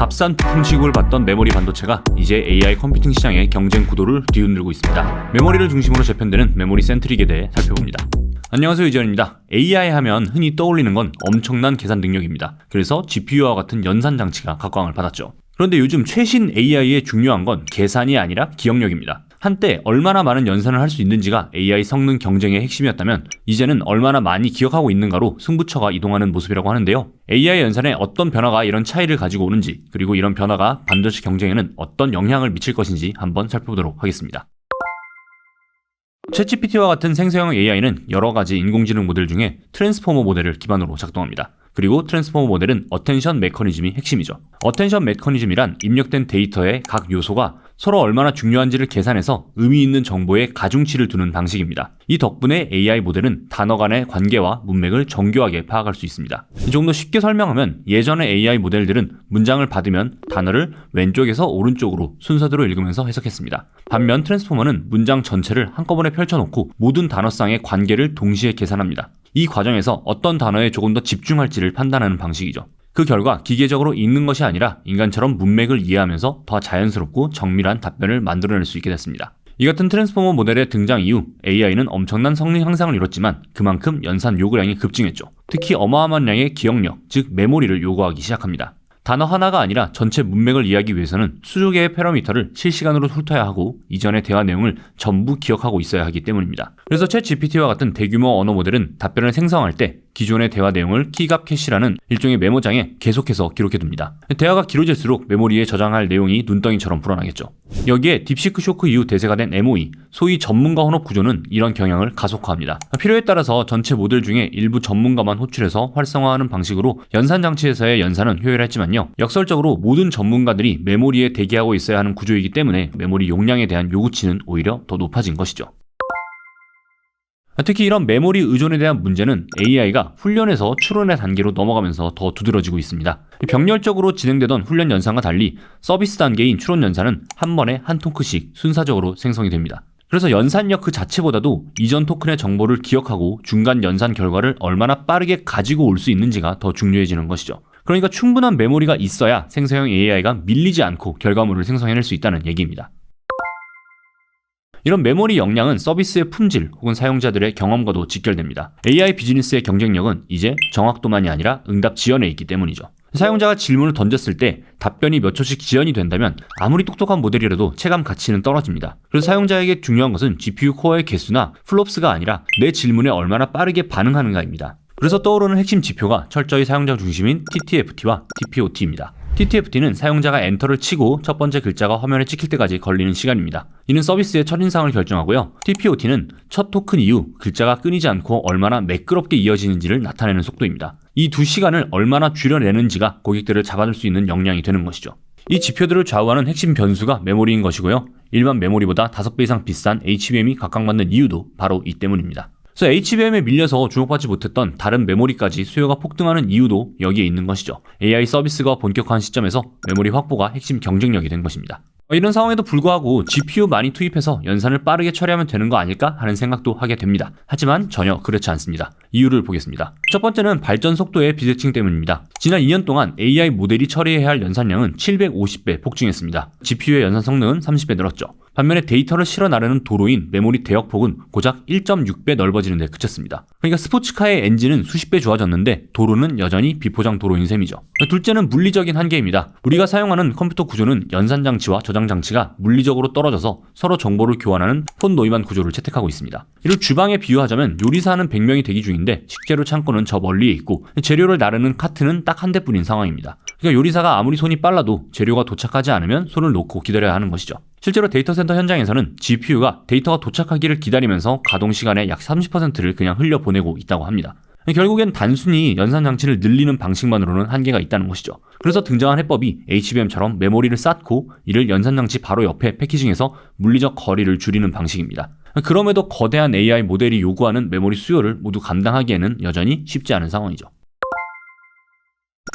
값싼 부품 취급을 받던 메모리 반도체가 이제 AI 컴퓨팅 시장의 경쟁 구도를 뒤흔들고 있습니다. 메모리를 중심으로 재편되는 메모리 센트릭에 대해 살펴봅니다. 안녕하세요, 이재현입니다. AI 하면 흔히 떠올리는 건 엄청난 계산 능력입니다. 그래서 GPU와 같은 연산 장치가 각광을 받았죠. 그런데 요즘 최신 AI의 중요한 건 계산이 아니라 기억력입니다. 한때 얼마나 많은 연산을 할 수 있는지가 AI 성능 경쟁의 핵심이었다면 이제는 얼마나 많이 기억하고 있는가로 승부처가 이동하는 모습이라고 하는데요. AI 연산에 어떤 변화가 이런 차이를 가지고 오는지, 그리고 이런 변화가 반도체 경쟁에는 어떤 영향을 미칠 것인지 한번 살펴보도록 하겠습니다. 챗GPT와 같은 생성형 AI는 여러 가지 인공지능 모델 중에 트랜스포머 모델을 기반으로 작동합니다. 그리고 트랜스포머 모델은 어텐션 메커니즘이 핵심이죠. 어텐션 메커니즘이란 입력된 데이터의 각 요소가 서로 얼마나 중요한지를 계산해서 의미 있는 정보에 가중치를 두는 방식입니다. 이 덕분에 AI 모델은 단어 간의 관계와 문맥을 정교하게 파악할 수 있습니다. 좀 더 쉽게 설명하면 예전의 AI 모델들은 문장을 받으면 단어를 왼쪽에서 오른쪽으로 순서대로 읽으면서 해석했습니다. 반면 트랜스포머는 문장 전체를 한꺼번에 펼쳐놓고 모든 단어쌍의 관계를 동시에 계산합니다. 이 과정에서 어떤 단어에 조금 더 집중할지를 판단하는 방식이죠. 그 결과 기계적으로 읽는 것이 아니라 인간처럼 문맥을 이해하면서 더 자연스럽고 정밀한 답변을 만들어낼 수 있게 됐습니다. 이 같은 트랜스포머 모델의 등장 이후 AI는 엄청난 성능 향상을 이뤘지만 그만큼 연산 요구량이 급증했죠. 특히 어마어마한 양의 기억력, 즉 메모리를 요구하기 시작합니다. 단어 하나가 아니라 전체 문맥을 이해하기 위해서는 수조 개의 패러미터를 실시간으로 훑어야 하고 이전의 대화 내용을 전부 기억하고 있어야 하기 때문입니다. 그래서 챗GPT와 같은 대규모 언어 모델은 답변을 생성할 때 기존의 대화 내용을 키갑 캐시라는 일종의 메모장에 계속해서 기록해둡니다. 대화가 길어질수록 메모리에 저장할 내용이 눈덩이처럼 불어나겠죠. 여기에 딥시크 쇼크 이후 대세가 된 MOE, 소위 전문가 혼합 구조는 이런 경향을 가속화합니다. 필요에 따라서 전체 모델 중에 일부 전문가만 호출해서 활성화하는 방식으로 연산 장치에서의 연산은 효율했지만요. 역설적으로 모든 전문가들이 메모리에 대기하고 있어야 하는 구조이기 때문에 메모리 용량에 대한 요구치는 오히려 더 높아진 것이죠. 특히 이런 메모리 의존에 대한 문제는 AI가 훈련에서 추론의 단계로 넘어가면서 더 두드러지고 있습니다. 병렬적으로 진행되던 훈련 연산과 달리 서비스 단계인 추론 연산은 한 번에 한 토큰씩 순차적으로 생성이 됩니다. 그래서 연산력 그 자체보다도 이전 토큰의 정보를 기억하고 중간 연산 결과를 얼마나 빠르게 가지고 올 수 있는지가 더 중요해지는 것이죠. 그러니까 충분한 메모리가 있어야 생성형 AI가 밀리지 않고 결과물을 생성해낼 수 있다는 얘기입니다. 이런 메모리 역량은 서비스의 품질 혹은 사용자들의 경험과도 직결됩니다. AI 비즈니스의 경쟁력은 이제 정확도만이 아니라 응답 지연에 있기 때문이죠. 사용자가 질문을 던졌을 때 답변이 몇 초씩 지연이 된다면 아무리 똑똑한 모델이라도 체감 가치는 떨어집니다. 그래서 사용자에게 중요한 것은 GPU 코어의 개수나 플롭스가 아니라 내 질문에 얼마나 빠르게 반응하는가입니다. 그래서 떠오르는 핵심 지표가 철저히 사용자 중심인 TTFT와 TPOT입니다. TTFT는 사용자가 엔터를 치고 첫 번째 글자가 화면에 찍힐 때까지 걸리는 시간입니다. 이는 서비스의 첫인상을 결정하고요. TPOT는 첫 토큰 이후 글자가 끊이지 않고 얼마나 매끄럽게 이어지는지를 나타내는 속도입니다. 이 두 시간을 얼마나 줄여내는지가 고객들을 잡아줄 수 있는 역량이 되는 것이죠. 이 지표들을 좌우하는 핵심 변수가 메모리인 것이고요. 일반 메모리보다 5배 이상 비싼 HBM이 각광받는 이유도 바로 이 때문입니다. 그래서 HBM에 밀려서 주목받지 못했던 다른 메모리까지 수요가 폭등하는 이유도 여기에 있는 것이죠. AI 서비스가 본격화한 시점에서 메모리 확보가 핵심 경쟁력이 된 것입니다. 이런 상황에도 불구하고 GPU 많이 투입해서 연산을 빠르게 처리하면 되는 거 아닐까 하는 생각도 하게 됩니다. 하지만 전혀 그렇지 않습니다. 이유를 보겠습니다. 첫 번째는 발전 속도의 비대칭 때문입니다. 지난 2년 동안 AI 모델이 처리해야 할 연산량은 750배 폭증했습니다. GPU의 연산 성능은 30배 늘었죠. 반면에 데이터를 실어 나르는 도로인 메모리 대역폭은 고작 1.6배 넓어지는 데 그쳤습니다. 그러니까 스포츠카의 엔진은 수십 배 좋아졌는데 도로는 여전히 비포장 도로인 셈이죠. 둘째는 물리적인 한계입니다. 우리가 사용하는 컴퓨터 구조는 연산 장치와 저장 장치가 물리적으로 떨어져서 서로 정보를 교환하는 폰 노이만 구조를 채택하고 있습니다. 이를 주방에 비유하자면 요리사는 100명이 대기 중인데 식재료 창고는 저 멀리에 있고 재료를 나르는 카트는 딱 한 대뿐인 상황입니다. 그러니까 요리사가 아무리 손이 빨라도 재료가 도착하지 않으면 손을 놓고 기다려야 하는 것이죠. 실제로 데이터 센터 현장에서는 GPU가 데이터가 도착하기를 기다리면서 가동 시간의 약 30%를 그냥 흘려보내고 있다고 합니다. 결국엔 단순히 연산 장치를 늘리는 방식만으로는 한계가 있다는 것이죠. 그래서 등장한 해법이 HBM처럼 메모리를 쌓고 이를 연산 장치 바로 옆에 패키징해서 물리적 거리를 줄이는 방식입니다. 그럼에도 거대한 AI 모델이 요구하는 메모리 수요를 모두 감당하기에는 여전히 쉽지 않은 상황이죠.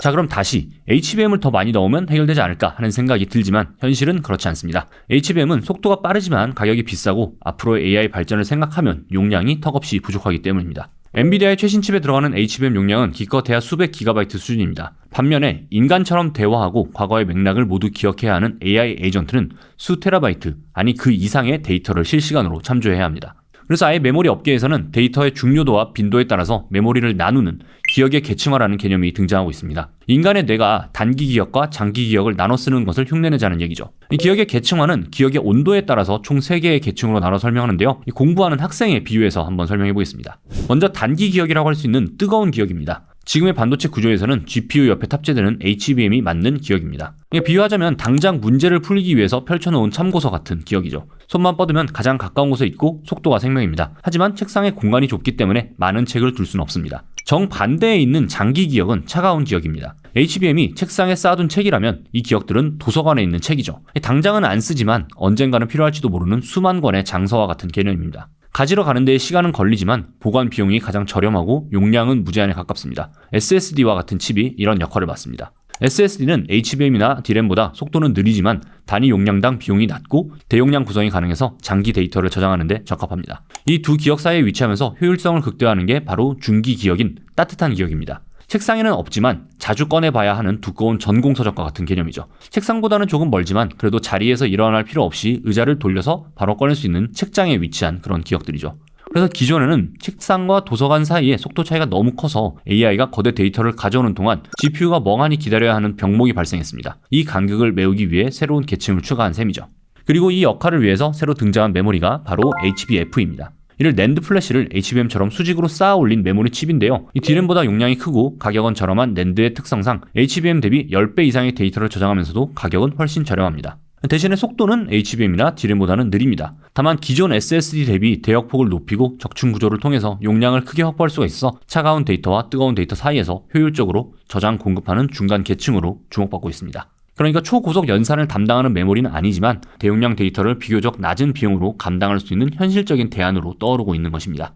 자, 그럼 다시 HBM을 더 많이 넣으면 해결되지 않을까 하는 생각이 들지만 현실은 그렇지 않습니다. HBM은 속도가 빠르지만 가격이 비싸고 앞으로의 AI 발전을 생각하면 용량이 턱없이 부족하기 때문입니다. 엔비디아의 최신 칩에 들어가는 HBM 용량은 기껏해야 수백 기가바이트 수준입니다. 반면에 인간처럼 대화하고 과거의 맥락을 모두 기억해야 하는 AI 에이전트는 수 테라바이트, 아니 그 이상의 데이터를 실시간으로 참조해야 합니다. 그래서 아예 메모리 업계에서는 데이터의 중요도와 빈도에 따라서 메모리를 나누는 기억의 계층화라는 개념이 등장하고 있습니다. 인간의 뇌가 단기 기억과 장기 기억을 나눠 쓰는 것을 흉내내자는 얘기죠. 이 기억의 계층화는 기억의 온도에 따라서 총 3개의 계층으로 나눠 설명하는데요. 이 공부하는 학생에 비유해서 한번 설명해 보겠습니다. 먼저 단기 기억이라고 할 수 있는 뜨거운 기억입니다. 지금의 반도체 구조에서는 GPU 옆에 탑재되는 HBM이 맞는 기억입니다. 비유하자면 당장 문제를 풀기 위해서 펼쳐놓은 참고서 같은 기억이죠. 손만 뻗으면 가장 가까운 곳에 있고 속도가 생명입니다. 하지만 책상에 공간이 좁기 때문에 많은 책을 둘 수는 없습니다. 정반대에 있는 장기 기억은 차가운 기억입니다. HBM이 책상에 쌓아둔 책이라면 이 기억들은 도서관에 있는 책이죠. 당장은 안 쓰지만 언젠가는 필요할지도 모르는 수만 권의 장서와 같은 개념입니다. 가지러 가는 데에 시간은 걸리지만 보관 비용이 가장 저렴하고 용량은 무제한에 가깝습니다. SSD와 같은 칩이 이런 역할을 맡습니다. SSD는 HBM이나 DRAM보다 속도는 느리지만 단위 용량당 비용이 낮고 대용량 구성이 가능해서 장기 데이터를 저장하는 데 적합합니다. 이 두 기억 사이에 위치하면서 효율성을 극대화하는 게 바로 중기 기억인 따뜻한 기억입니다. 책상에는 없지만 자주 꺼내봐야 하는 두꺼운 전공서적과 같은 개념이죠. 책상보다는 조금 멀지만 그래도 자리에서 일어날 필요 없이 의자를 돌려서 바로 꺼낼 수 있는 책장에 위치한 그런 기억들이죠. 그래서 기존에는 책상과 도서관 사이에 속도 차이가 너무 커서 AI가 거대 데이터를 가져오는 동안 GPU가 멍하니 기다려야 하는 병목이 발생했습니다. 이 간격을 메우기 위해 새로운 계층을 추가한 셈이죠. 그리고 이 역할을 위해서 새로 등장한 메모리가 바로 HBF입니다. 이를 낸드 플래시를 HBM처럼 수직으로 쌓아 올린 메모리 칩인데요. 이 DRAM보다 용량이 크고 가격은 저렴한 낸드의 특성상 HBM 대비 10배 이상의 데이터를 저장하면서도 가격은 훨씬 저렴합니다. 대신에 속도는 HBM이나 DRAM보다는 느립니다. 다만 기존 SSD 대비 대역폭을 높이고 적층 구조를 통해서 용량을 크게 확보할 수가 있어 차가운 데이터와 뜨거운 데이터 사이에서 효율적으로 저장 공급하는 중간 계층으로 주목받고 있습니다. 그러니까 초고속 연산을 담당하는 메모리는 아니지만 대용량 데이터를 비교적 낮은 비용으로 감당할 수 있는 현실적인 대안으로 떠오르고 있는 것입니다.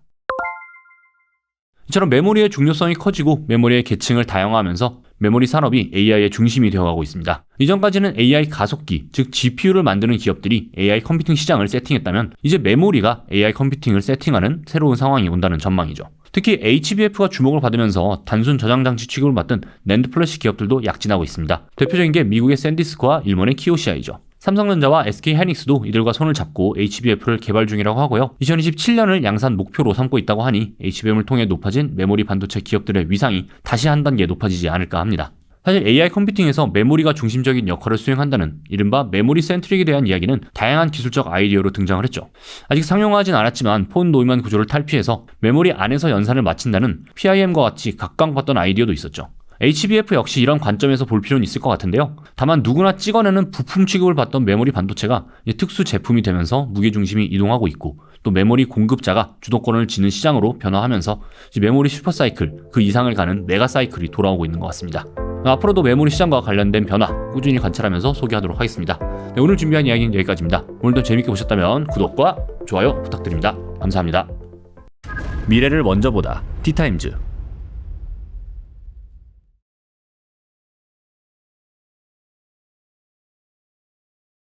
이처럼 메모리의 중요성이 커지고 메모리의 계층을 다양화하면서 메모리 산업이 AI의 중심이 되어가고 있습니다. 이전까지는 AI 가속기, 즉 GPU를 만드는 기업들이 AI 컴퓨팅 시장을 세팅했다면 이제 메모리가 AI 컴퓨팅을 세팅하는 새로운 상황이 온다는 전망이죠. 특히 HBF가 주목을 받으면서 단순 저장 장치 취급을 받던 낸드 플래시 기업들도 약진하고 있습니다. 대표적인 게 미국의 샌디스크와 일본의 키오시아이죠. 삼성전자와 SK하이닉스도 이들과 손을 잡고 HBF를 개발 중이라고 하고요. 2027년을 양산 목표로 삼고 있다고 하니 HBM을 통해 높아진 메모리 반도체 기업들의 위상이 다시 한 단계 높아지지 않을까 합니다. 사실 AI 컴퓨팅에서 메모리가 중심적인 역할을 수행한다는 이른바 메모리 센트릭에 대한 이야기는 다양한 기술적 아이디어로 등장을 했죠. 아직 상용화하진 않았지만 폰 노이만 구조를 탈피해서 메모리 안에서 연산을 마친다는 PIM과 같이 각광받던 아이디어도 있었죠. HBF 역시 이런 관점에서 볼 필요는 있을 것 같은데요. 다만 누구나 찍어내는 부품 취급을 받던 메모리 반도체가 특수 제품이 되면서 무게중심이 이동하고 있고 또 메모리 공급자가 주도권을 쥐는 시장으로 변화하면서 메모리 슈퍼사이클, 그 이상을 가는 메가사이클이 돌아오고 있는 것 같습니다. 앞으로도 메모리 시장과 관련된 변화 꾸준히 관찰하면서 소개하도록 하겠습니다. 네, 오늘 준비한 이야기는 여기까지입니다. 오늘도 재밌게 보셨다면 구독과 좋아요 부탁드립니다. 감사합니다. 미래를 먼저 보다 티타임즈.